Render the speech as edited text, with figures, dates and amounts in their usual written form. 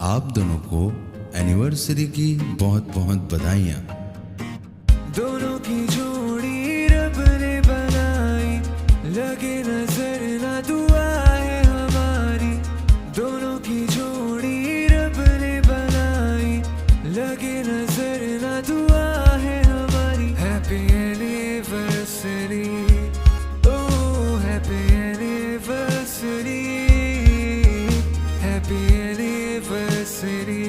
आप दोनों को एनिवर्सरी की बहुत बहुत बधाइयाँ। दोनों की जोड़ी रब ने बनाई, लगे नजर ना दुआ है हमारी। दोनों की जोड़ी रब ने बनाई, लगे नजर ना दुआ है हमारी। हैप्पी एनिवर्सरी, ओह हैप्पी एनिवर्सरी, हैप्पी एनिवर्सरी।